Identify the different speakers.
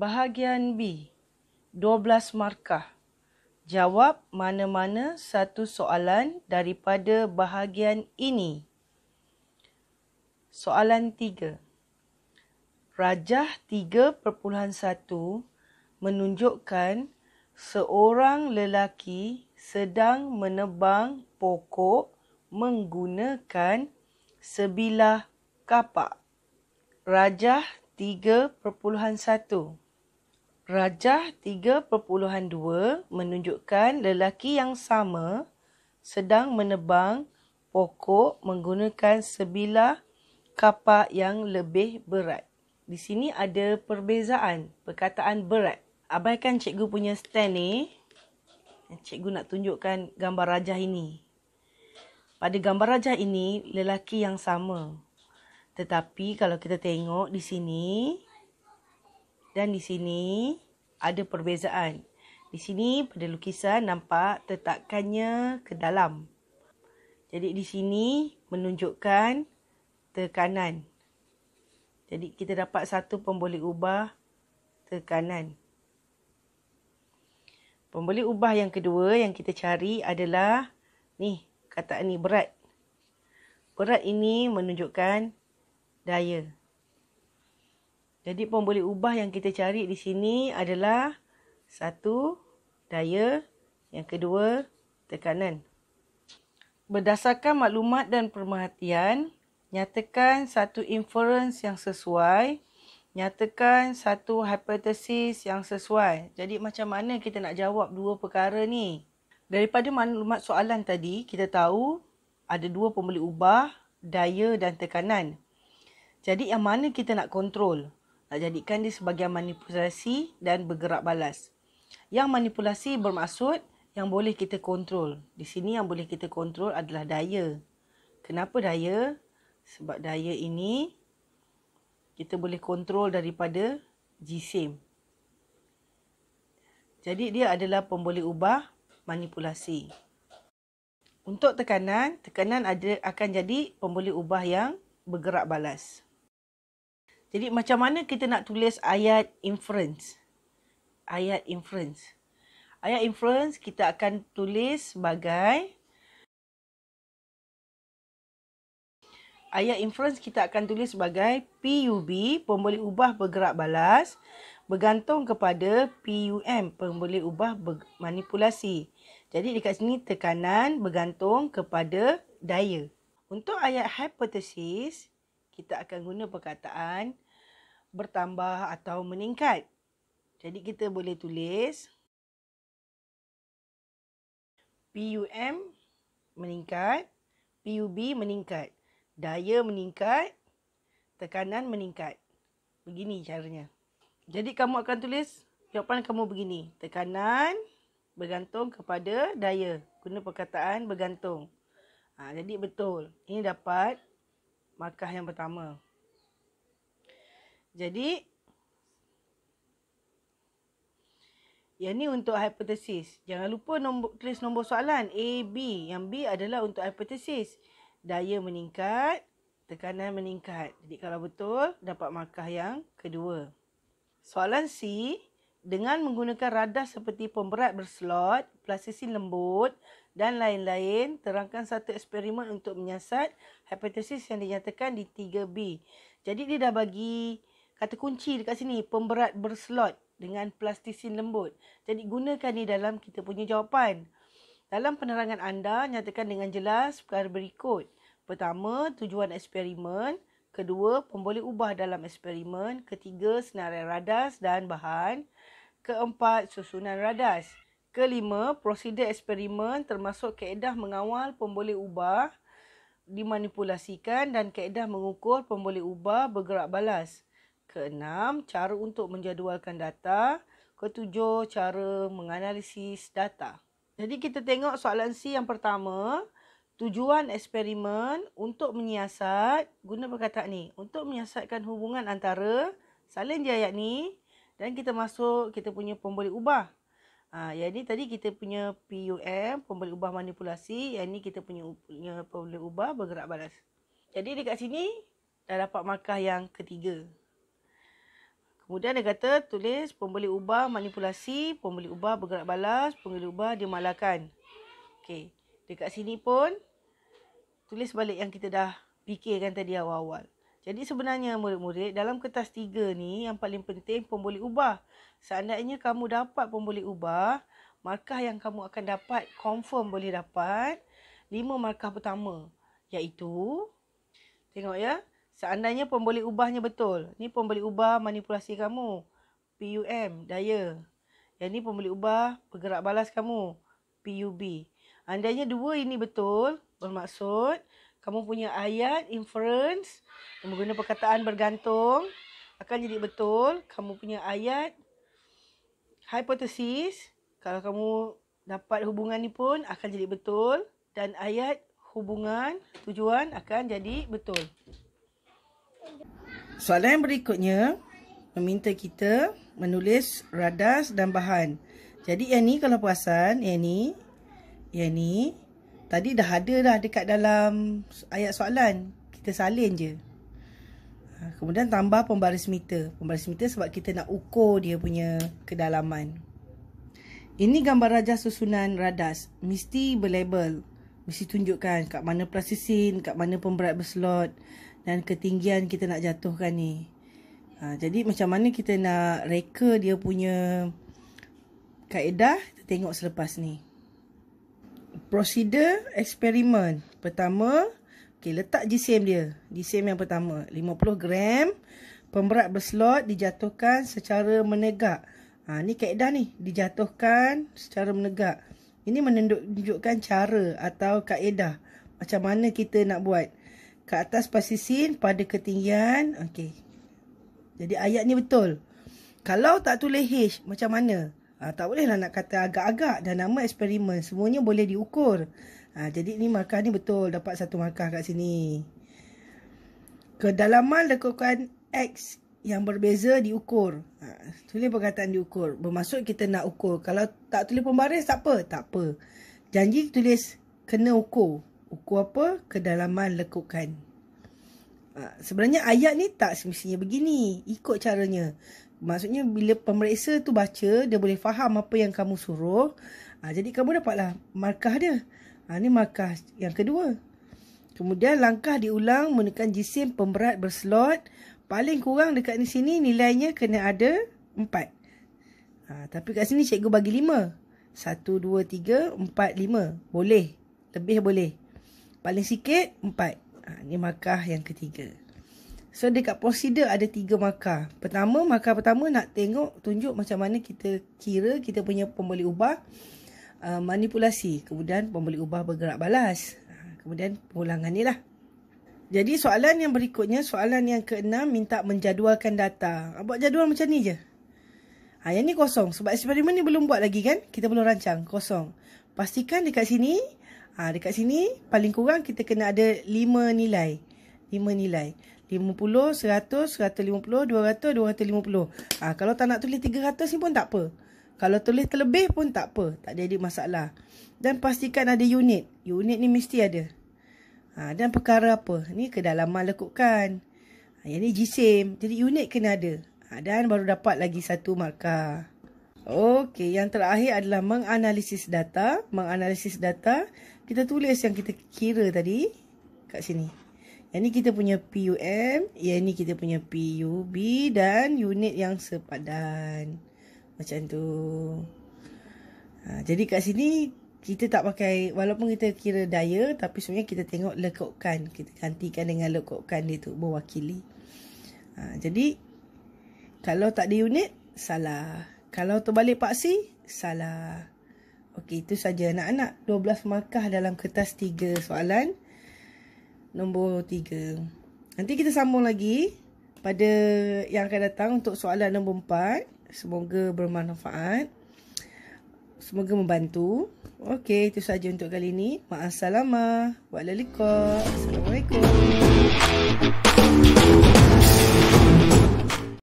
Speaker 1: Bahagian B, 12 markah. Jawab mana-mana satu soalan daripada bahagian ini. Soalan 3. Rajah 3.1 menunjukkan seorang lelaki sedang menebang pokok menggunakan sebilah kapak. Rajah 3.1. Rajah 3.2 menunjukkan lelaki yang sama sedang menebang pokok menggunakan sebilah kapak yang lebih berat. Di sini ada perbezaan perkataan berat. Abaikan cikgu punya stand ni. Cikgu nak tunjukkan gambar rajah ini. Pada gambar rajah ini, lelaki yang sama. Tetapi kalau kita tengok di sini dan di sini ada perbezaan. Di sini pada lukisan nampak tetakannya ke dalam. Jadi di sini menunjukkan tekanan. Jadi kita dapat satu pemboleh ubah tekanan. Pemboleh ubah yang kedua yang kita cari adalah ni, kataan ni berat. Berat ini menunjukkan daya. Jadi pemboleh ubah yang kita cari di sini adalah satu, daya, yang kedua, tekanan. Berdasarkan maklumat dan pemerhatian, nyatakan satu inference yang sesuai, nyatakan satu hipotesis yang sesuai. Jadi macam mana kita nak jawab dua perkara ni? Daripada maklumat soalan tadi, kita tahu ada dua pemboleh ubah, daya dan tekanan. Jadi yang mana kita nak kontrol? Nak jadikan dia sebagai manipulasi dan bergerak balas. Yang manipulasi bermaksud yang boleh kita kontrol. Di sini yang boleh kita kontrol adalah daya. Kenapa daya? Sebab daya ini kita boleh kontrol daripada jisim. Jadi dia adalah pemboleh ubah manipulasi. Untuk tekanan akan jadi pemboleh ubah yang bergerak balas. Jadi macam mana kita nak tulis ayat inference? Ayat inference. Ayat inference kita akan tulis sebagai PUB, pemboleh ubah bergerak balas, bergantung kepada PUM, pemboleh ubah manipulasi. Jadi dekat sini tekanan bergantung kepada daya. Untuk ayat hipotesis, kita akan guna perkataan bertambah atau meningkat. Jadi kita boleh tulis PUM meningkat, PUB meningkat. Daya meningkat, tekanan meningkat. Begini caranya. Jadi kamu akan tulis jawapan kamu begini. Tekanan bergantung kepada daya. Guna perkataan bergantung. Jadi betul. Ini dapat markah yang pertama. Jadi yang ni untuk hipotesis. Jangan lupa tulis nombor soalan A, B. Yang B adalah untuk hipotesis. Daya meningkat, tekanan meningkat. Jadi kalau betul, dapat markah yang kedua. Soalan C, dengan menggunakan radar seperti pemberat berslot, plastisin lembut dan lain-lain, terangkan satu eksperimen untuk menyiasat hipotesis yang dinyatakan di 3B. Jadi dia dah bagi kata kunci dekat sini, pemberat berslot dengan plastisin lembut. Jadi gunakan ni dalam kita punya jawapan. Dalam penerangan anda, nyatakan dengan jelas perkara berikut. Pertama, tujuan eksperimen. Kedua, pemboleh ubah dalam eksperimen. Ketiga, senarai radas dan bahan. Keempat, susunan radas. Kelima, prosedur eksperimen termasuk kaedah mengawal pemboleh ubah dimanipulasikan dan kaedah mengukur pemboleh ubah bergerak balas. Keenam, cara untuk menjadualkan data. Ketujuh, cara menganalisis data. Jadi kita tengok soalan C yang pertama. Tujuan eksperimen untuk menyiasat, guna perkataan ni, untuk menyiasatkan hubungan antara salin je ayat ni dan kita masuk kita punya pemboleh ubah. Yang ni tadi kita punya PUM, pemboleh ubah manipulasi. Yang ni kita punya pemboleh ubah bergerak balas. Jadi dekat sini dah dapat markah yang ketiga. Kemudian dia kata tulis pun boleh ubah manipulasi, pun boleh ubah bergerak balas, pun boleh ubah dimalahkan. Okey. Dekat sini pun tulis balik yang kita dah fikirkan tadi awal-awal. Jadi sebenarnya murid-murid dalam kertas 3 ni yang paling penting pun boleh ubah. Seandainya kamu dapat pun boleh ubah, markah yang kamu akan dapat confirm boleh dapat 5 markah pertama. Iaitu, tengok ya. Seandainya pun boleh ubahnya betul. Ni pun boleh ubah manipulasi kamu. PUM, daya. Yang ni pun boleh ubah bergerak balas kamu. PUB. Andainya dua ini betul, bermaksud kamu punya ayat inference yang menggunakan perkataan bergantung akan jadi betul. Kamu punya ayat hipotesis, kalau kamu dapat hubungan ni pun akan jadi betul. Dan ayat hubungan tujuan akan jadi betul. Soalan yang berikutnya meminta kita menulis radas dan bahan. Jadi yang ni kalau perasan, yang ni tadi dah ada dah dekat dalam ayat soalan. Kita salin je. Kemudian tambah pembaris meter. Pembaris meter sebab kita nak ukur dia punya kedalaman. Ini gambar rajas susunan radas. Mesti berlabel. Mesti tunjukkan kat mana plastisisin, kat mana pemberat berslot dan ketinggian kita nak jatuhkan ni. Jadi macam mana kita nak reka dia punya kaedah, kita tengok selepas ni. Prosedur eksperimen. Pertama, letak jisim dia. Jisim yang pertama, 50 gram. Pemberat berslot dijatuhkan secara menegak. Ni kaedah ni, dijatuhkan secara menegak. Ini menunjukkan cara atau kaedah macam mana kita nak buat. Ke atas plastisisin pada ketinggian. Okey. Jadi ayat ni betul. Kalau tak tulis H, macam mana? Tak bolehlah nak kata agak-agak. Dan nama eksperimen. Semuanya boleh diukur. Jadi ni markah ni betul. Dapat 1 markah kat sini. Kedalaman lekukan X yang berbeza diukur. Tulis perkataan diukur. Bermaksud kita nak ukur. Kalau tak tulis pembaris, tak apa. Tak apa. Janji tulis kena ukur. Ukur apa? Kedalaman lekukan. Sebenarnya ayat ni tak semestinya begini. Ikut caranya. Maksudnya bila pemeriksa tu baca, dia boleh faham apa yang kamu suruh. Jadi kamu dapatlah markah dia. Ni markah yang kedua. Kemudian langkah diulang menggunakan jisim pemberat berslot. Paling kurang dekat di sini nilainya kena ada 4. Tapi kat sini cikgu bagi 5. 1, 2, 3, 4, 5. Boleh. Lebih boleh. Paling sikit 4. Ni markah yang ketiga. So dekat prosedur ada 3 markah. Pertama, markah pertama nak tunjuk macam mana kita kira kita punya pemboleh ubah manipulasi. Kemudian pemboleh ubah bergerak balas. Kemudian pengulangan ni lah. Jadi soalan yang berikutnya, soalan yang ke-6 minta menjadualkan data. Buat jadual macam ni je. Yang ni kosong. Sebab eksperimen ni belum buat lagi kan. Kita belum rancang. Kosong. Pastikan dekat sini. Dekat sini paling kurang kita kena ada 5 nilai. 5 nilai. 50, 100, 150, 200, 250. Kalau tak nak tulis 300 ni pun tak apa. Kalau tulis terlebih pun tak apa. Tak jadi masalah. Dan pastikan ada unit. Unit ni mesti ada. Dan perkara apa? Ni kedalaman lekukan. Yang ni jisim. Jadi unit kena ada. Dan baru dapat lagi 1 markah. Okey, yang terakhir adalah menganalisis data. Menganalisis data, kita tulis yang kita kira tadi kat sini. Yang ni kita punya PUM, yang ni kita punya PUB dan unit yang sepadan. Macam tu. Jadi kat sini kita tak pakai, walaupun kita kira daya, tapi sebenarnya kita tengok lekukan. Kita gantikan dengan lekukan dia tu, mewakili. Jadi kalau tak ada unit, salah. Kalau terbalik paksi, salah. Okey, itu saja anak-anak. 12 markah dalam kertas 3 soalan. Nombor 3. Nanti kita sambung lagi pada yang akan datang untuk soalan nombor 4. Semoga bermanfaat. Semoga membantu. Okey, itu saja untuk kali ini. Ma'assalamah. Wa'alaikum. Assalamualaikum.